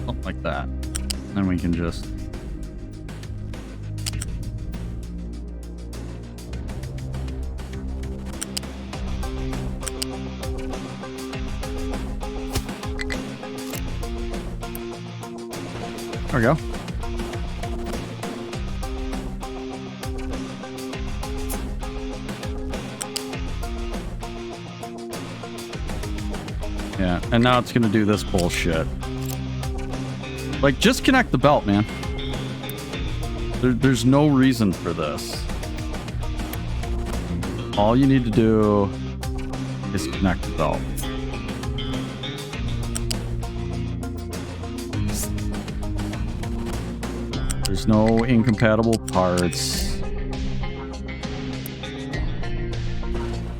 Something like that. Then we can just... There we go. Yeah, and now it's gonna do this bullshit. Like, just connect the belt, man. There's no reason for this. All you need to do is connect the belt. There's no incompatible parts.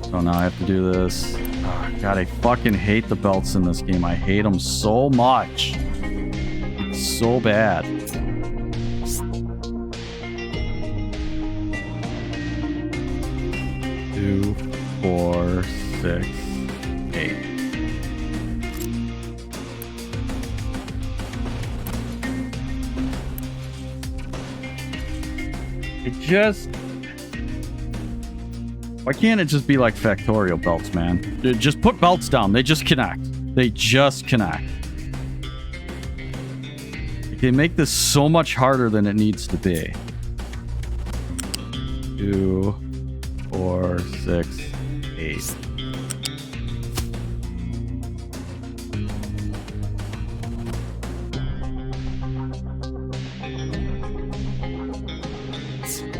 So now I have to do this. Oh, God, I fucking hate the belts in this game. I hate them so much. It's so bad. Two, 4, 6, 8. It just... Why can't it just be like Factorial belts, man? Just put belts down. They just connect. They just connect. They make this so much harder than it needs to be. 2, 4, 6, 8.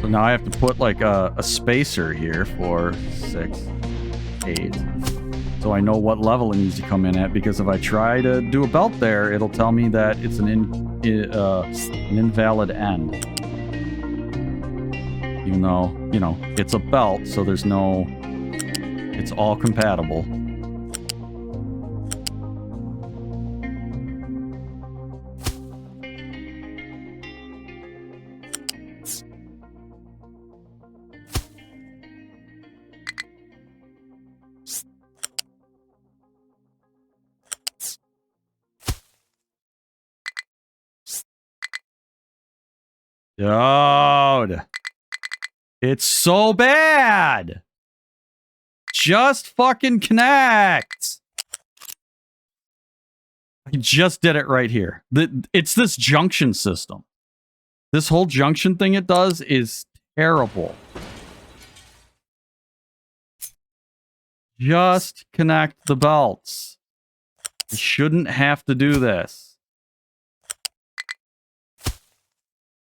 So now I have to put like a spacer here for 6, 8. So I know what level it needs to come in at, because if I try to do a belt there, it'll tell me that it's an invalid end. Even though, you know, it's a belt, so there's no... It's all compatible. Dude, it's so bad. Just fucking connect. I just did it right here. It's this junction system. This whole junction thing it does is terrible. Just connect the belts. You shouldn't have to do this.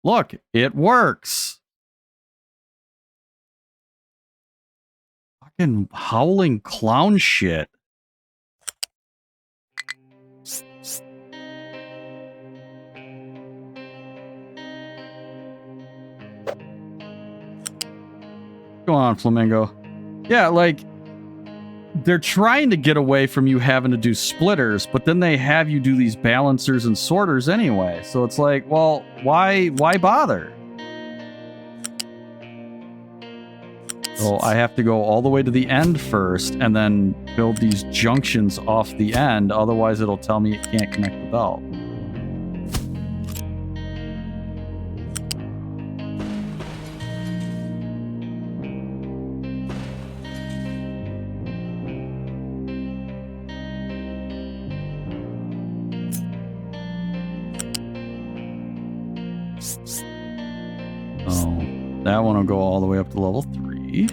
Look, it works. Fucking howling clown shit. Go on, Flamingo. Yeah, like, they're trying to get away from you having to do splitters, but then they have you do these balancers and sorters anyway. So it's like, well, why bother? So I have to go all the way to the end first and then build these junctions off the end. Otherwise, it'll tell me it can't connect the belt. That one will go all the way up to level 3.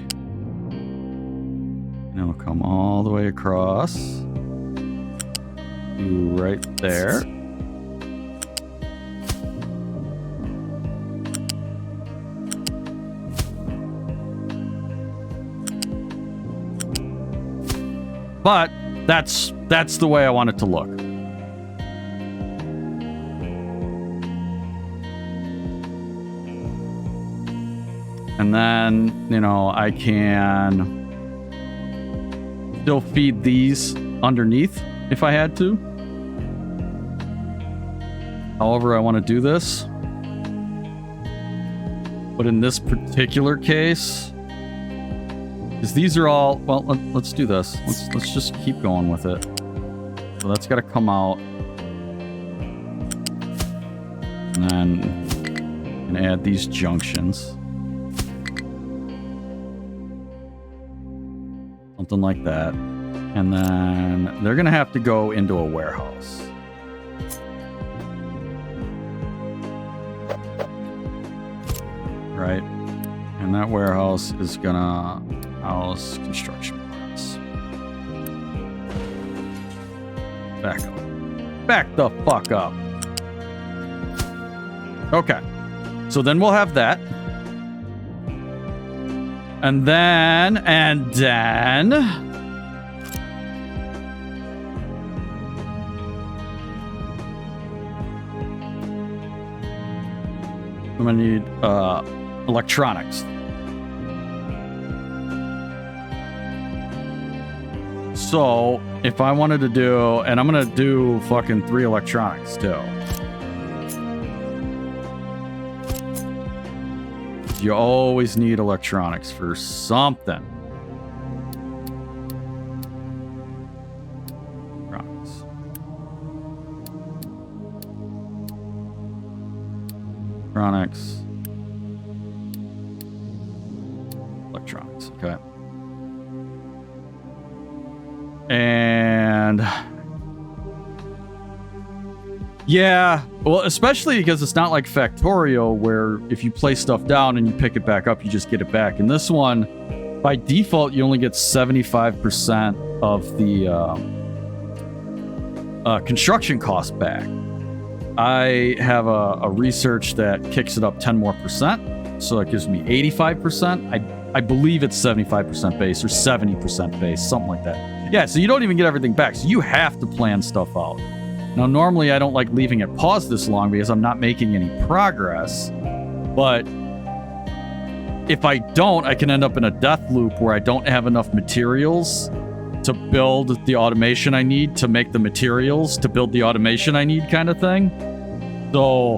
And it'll come all the way across. You right there. But that's the way I want it to look. And then, you know, I can still feed these underneath if I had to. However I want to do this. But in this particular case, because these are all, well, let's do this. Let's just keep going with it. So that's got to come out. And then and add these junctions. Something like that. And then they're going to have to go into a warehouse. Right? And that warehouse is going to house construction parts. Back up. Back the fuck up. Okay. So then we'll have that. And then I'm gonna need electronics. So if I wanted to do, and I'm gonna do fucking 3 electronics too. You always need electronics for something. Electronics. Electronics. Electronics. Okay. And yeah, well, especially because it's not like Factorio where if you place stuff down and you pick it back up, you just get it back. In this one, by default, you only get 75% of the construction cost back. I have a research that kicks it up 10 more percent, so it gives me 85%. I believe it's 75% base or 70% base, something like that. Yeah, so you don't even get everything back, so you have to plan stuff out. Now, normally I don't like leaving it paused this long because I'm not making any progress, but if I don't, I can end up in a death loop where I don't have enough materials to build the automation I need to make the materials to build the automation I need, kind of thing. So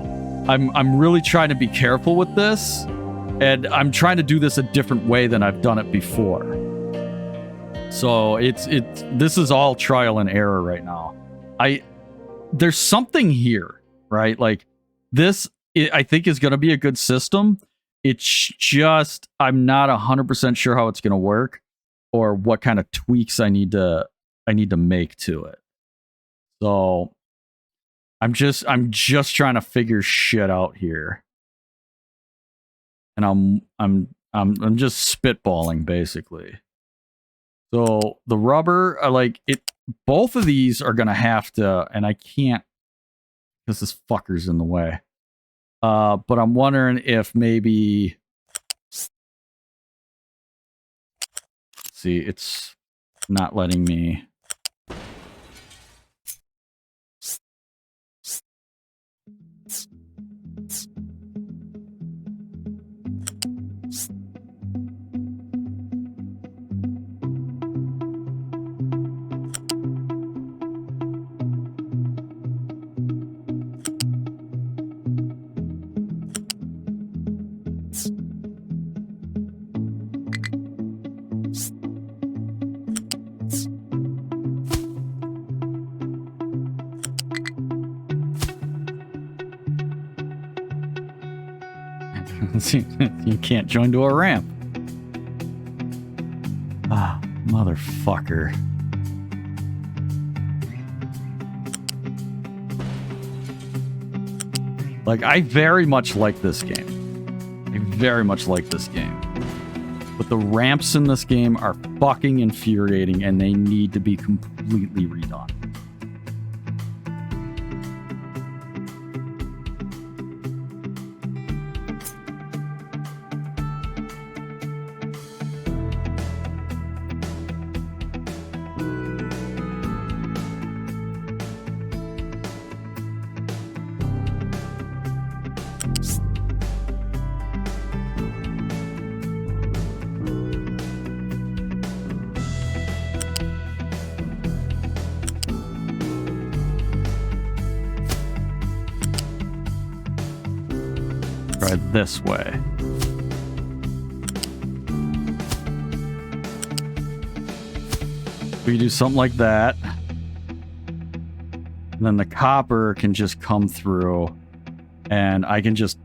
I'm really trying to be careful with this, and I'm trying to do this a different way than I've done it before. So this is all trial and error right now. There's something here, right? Like this, I think is going to be a good system. It's just, I'm not 100% sure how it's going to work or what kind of tweaks I need to make to it. So I'm just trying to figure shit out here. And I'm just spitballing basically. So the rubber, both of these are gonna have to, and I can't because this fucker's in the way. But I'm wondering if maybe, see, it's not letting me. You can't join to a ramp. Ah, motherfucker. Like, I very much like this game. I very much like this game. But the ramps in this game are fucking infuriating and they need to be completely redone. This way. We do something like that. And then the copper can just come through And I can just...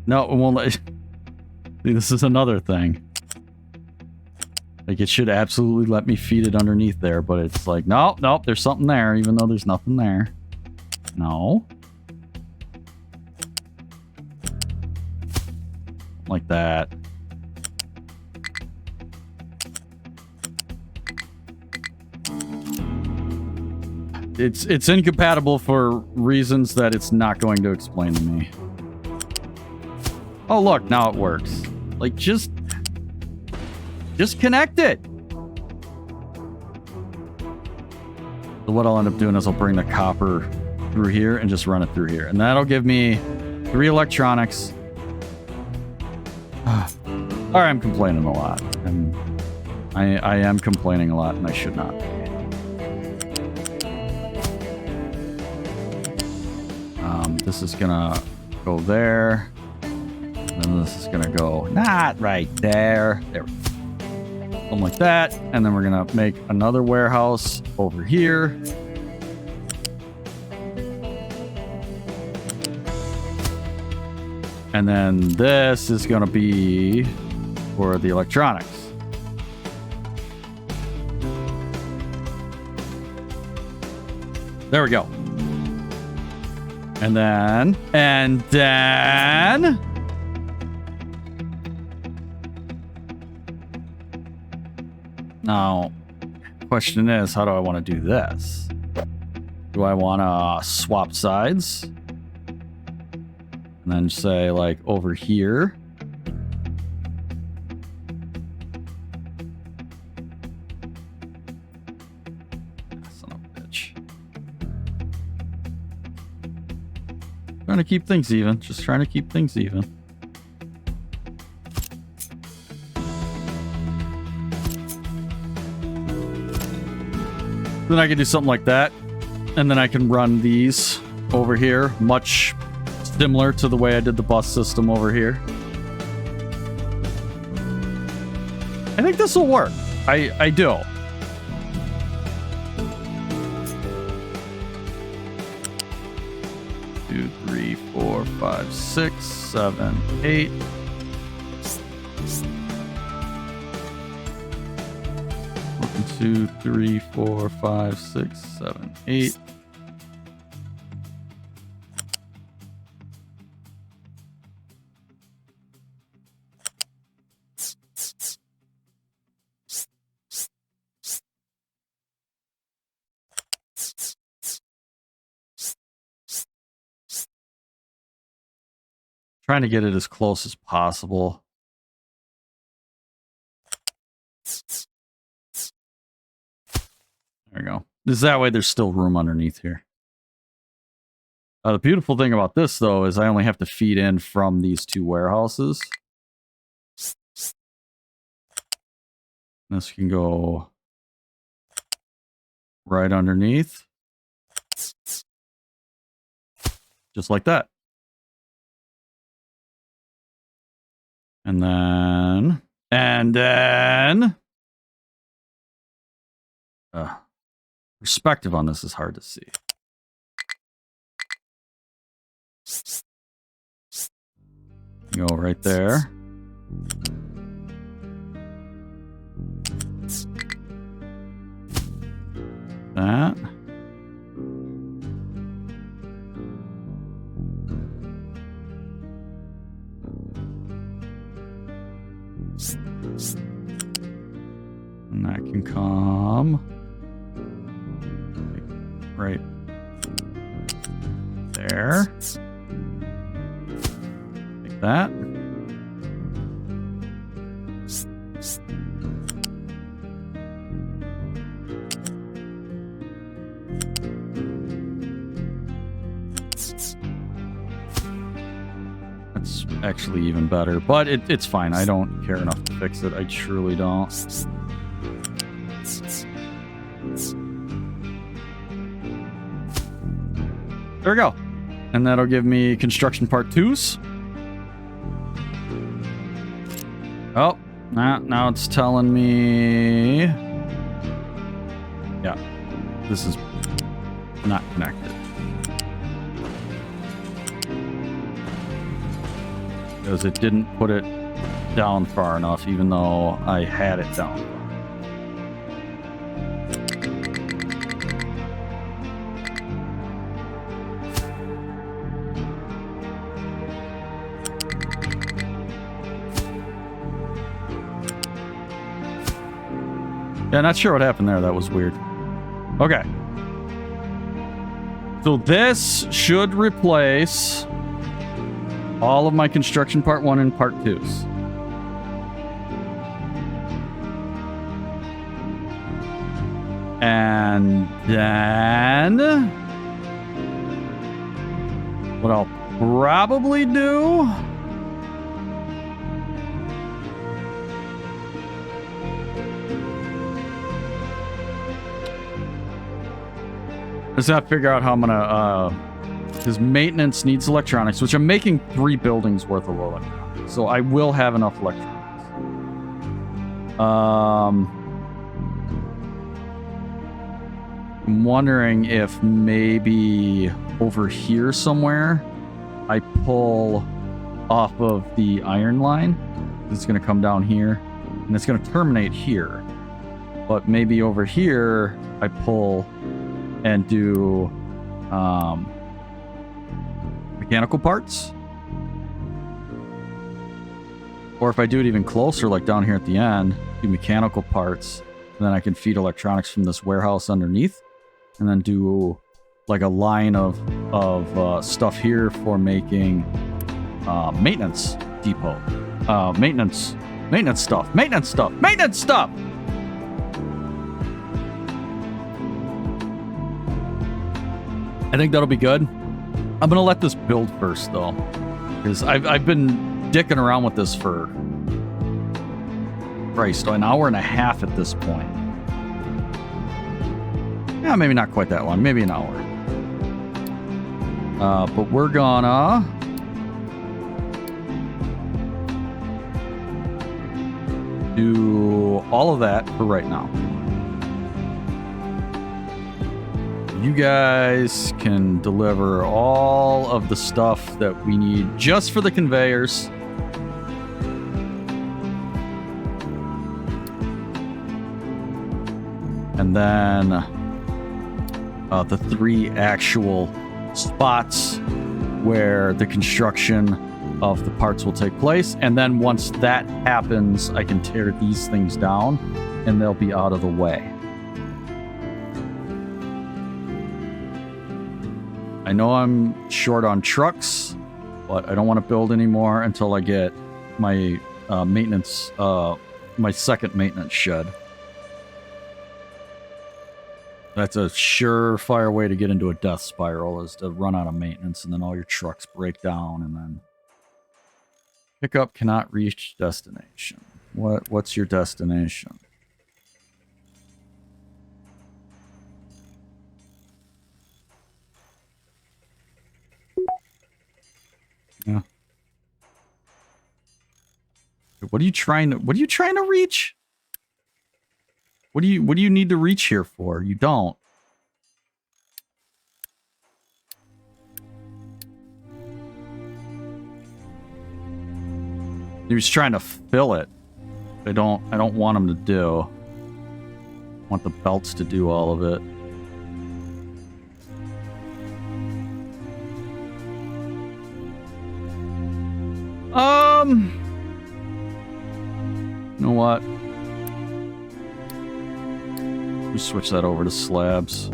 No, it won't let... See, this is another thing. Like, it should absolutely let me feed it underneath there, but it's like, nope, nope, there's something there, even though there's nothing there. No. Like that. It's incompatible for reasons that it's not going to explain to me. Oh, look, now it works. Like, just connect it. So what I'll end up doing is I'll bring the copper through here and just run it through here. And that'll give me 3 electronics. Sorry, I'm complaining a lot. I am complaining a lot, and I should not. This is gonna go there. And this is gonna go not right there. There we go. Something like that. And then we're gonna make another warehouse over here. And then this is gonna be for the electronics. There we go. And then... Now, question is, how do I want to do this? Do I want to swap sides? And then say, like, over here. Son of a bitch. Trying to keep things even. Just trying to keep things even. Then I can do something like that. And then I can run these over here. Much similar to the way I did the bus system over here. I think this will work. I do. Two, 3, 4, 5, 6, 7, 8. One, 2, 3, 4, 5, 6, 7, 8. Trying to get it as close as possible. There we go. That way there's still room underneath here. The beautiful thing about this, though, is I only have to feed in from these 2 warehouses. This can go right underneath. Just like that. And then... perspective on this is hard to see. Go right there. That. And that can come right there. Like that. That's actually even better, but it's fine. I don't care enough to fix it. I truly don't. There we go. And that'll give me construction part 2s. Oh, now it's telling me... Yeah, this is not connected. because it didn't put it down far enough, even though I had it down. Yeah, not sure what happened there. That was weird. Okay. So this should replace all of my construction part 1 and part 2s. And then what I'll probably do is I figure out how I'm gonna because maintenance needs electronics, which I'm making 3 buildings worth of electronics, so I will have enough electronics. I'm wondering if maybe over here somewhere I pull off of the iron line. It's going to come down here and it's going to terminate here. But maybe over here I pull and do mechanical parts. Or if I do it even closer, like down here at the end, do mechanical parts, and then I can feed electronics from this warehouse underneath. And then do like a line of stuff here for making maintenance depot, maintenance stuff. I think that'll be good. I'm gonna let this build first though, because I've been dicking around with this for Christ, an hour and a half at this point. Yeah, maybe not quite that long. Maybe an hour. But we're gonna do all of that for right now. You guys can deliver all of the stuff that we need just for the conveyors. And then the 3 actual spots where the construction of the parts will take place. And then once that happens, I can tear these things down and they'll be out of the way. I know I'm short on trucks, but I don't want to build anymore until I get my maintenance, my second maintenance shed. That's a surefire way to get into a death spiral, is to run out of maintenance and then all your trucks break down and then pickup cannot reach destination. What's your destination? Yeah. What are you trying to reach? What do you need to reach here for? You don't. He was trying to fill it. I don't want him to do. I want the belts to do all of it. You know what? We switch that over to slabs.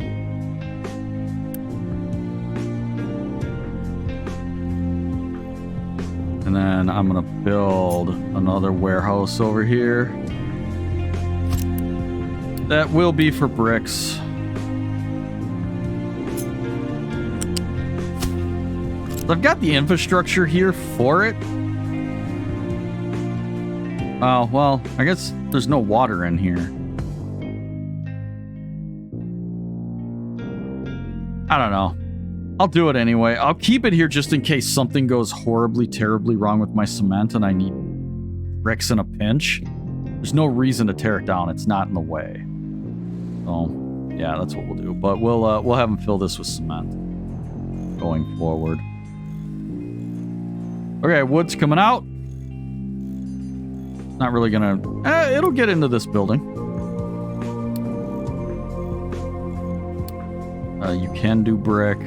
And then I'm gonna build another warehouse over here. That will be for bricks. I've got the infrastructure here for it. Oh, well, I guess there's no water in here. I don't know. I'll do it anyway. I'll keep it here just in case something goes horribly, terribly wrong with my cement and I need bricks in a pinch. There's no reason to tear it down. It's not in the way. So, yeah, that's what we'll do. But we'll have them fill this with cement going forward. Okay, wood's coming out. Not really gonna... it'll get into this building. You can do brick.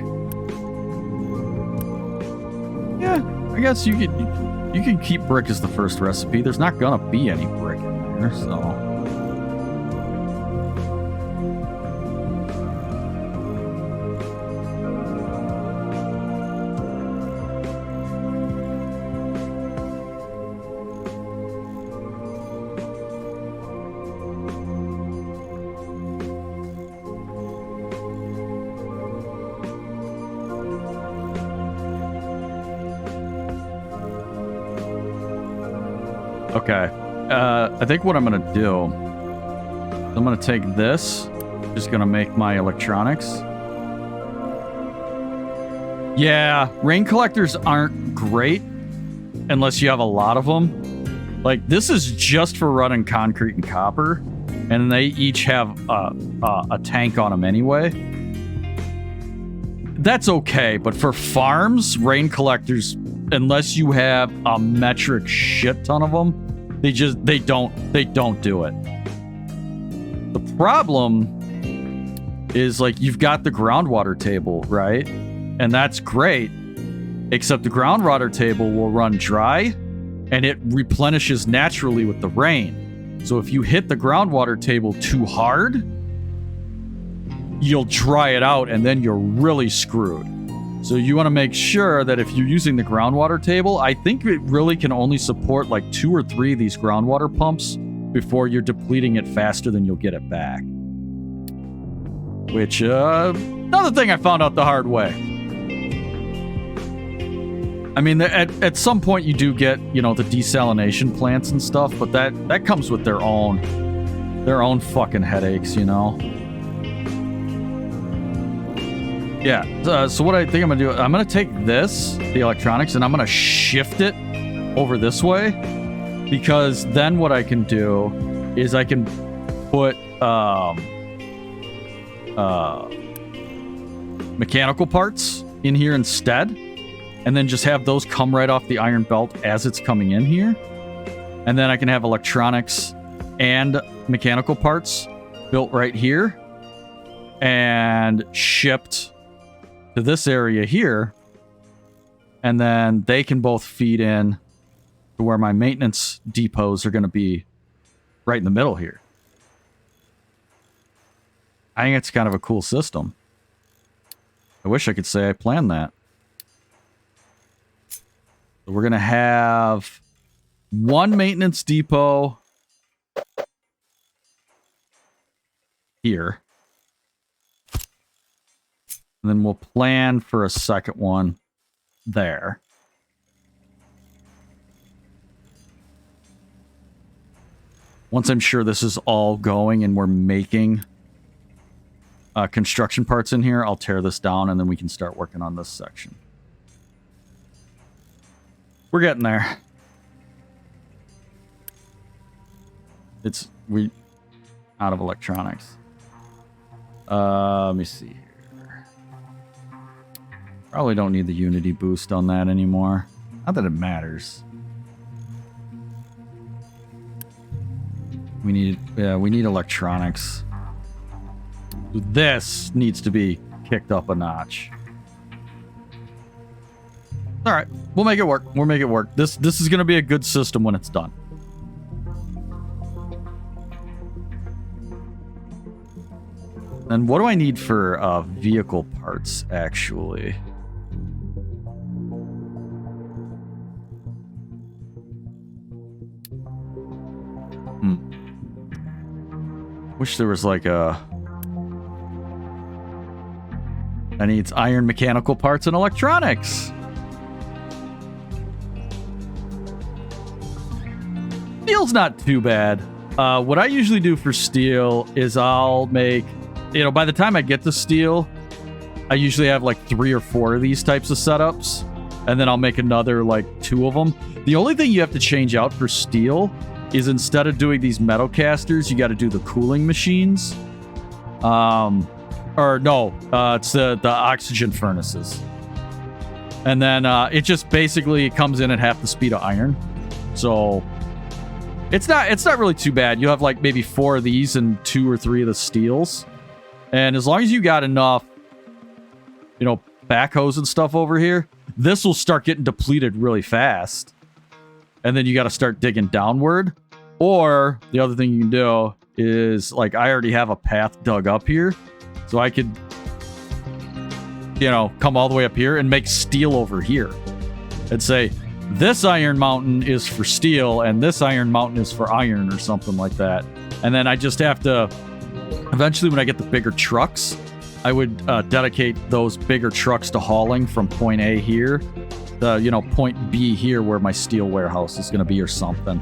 Yeah, I guess you can keep brick as the first recipe. There's not gonna be any brick in there, so... Okay, I think what I'm gonna do, I'm gonna take this, just gonna make my electronics. Yeah, rain collectors aren't great unless you have a lot of them. Like, this is just for running concrete and copper, and they each have a tank on them anyway. That's okay, but for farms, rain collectors, unless you have a metric shit ton of them, they don't do it. The problem is, like, you've got the groundwater table, right? And that's great, except the groundwater table will run dry and it replenishes naturally with the rain. So if you hit the groundwater table too hard, you'll dry it out and then you're really screwed. So you want to make sure that if you're using the groundwater table, I think it really can only support like 2 or 3 of these groundwater pumps before you're depleting it faster than you'll get it back. Which, another thing I found out the hard way. I mean, at some point you do get, you know, the desalination plants and stuff, but that comes with their own fucking headaches, you know? Yeah, so what I think I'm gonna do, I'm gonna take this, the electronics, and I'm gonna shift it over this way, because then what I can do is I can put mechanical parts in here instead, and then just have those come right off the iron belt as it's coming in here. And then I can have electronics and mechanical parts built right here and shipped to this area here, and then they can both feed in to where my maintenance depots are going to be right in the middle here. I think it's kind of a cool system. I wish I could say I planned that. So we're going to have one maintenance depot here. And then we'll plan for a second one there. Once I'm sure this is all going and we're making construction parts in here, I'll tear this down and then we can start working on this section. We're getting there. We out of electronics. Let me see here. Probably don't need the Unity boost on that anymore. Not that it matters. We need electronics. This needs to be kicked up a notch. All right, we'll make it work. We'll make it work. This is going to be a good system when it's done. And what do I need for vehicle parts, actually? Wish there was like a... That needs iron mechanical parts and electronics. Steel's not too bad. What I usually do for steel is I'll make... You know, by the time I get to steel, I usually have like 3 or 4 of these types of setups. And then I'll make another like 2 of them. The only thing you have to change out for steel is instead of doing these metal casters, you got to do the cooling machines. Or no, it's the oxygen furnaces. And then it just basically comes in at half the speed of iron. So it's not really too bad. You have like maybe 4 of these and 2 or 3 of the steels. And as long as you got enough, you know, backhoes and stuff over here, this will start getting depleted really fast. And then you got to start digging downward. Or the other thing you can do is, like, I already have a path dug up here. So I could, you know, come all the way up here and make steel over here. And say, this iron mountain is for steel and this iron mountain is for iron or something like that. And then I just have to, eventually when I get the bigger trucks, I would dedicate those bigger trucks to hauling from point A here, you know, point B here where my steel warehouse is going to be or something.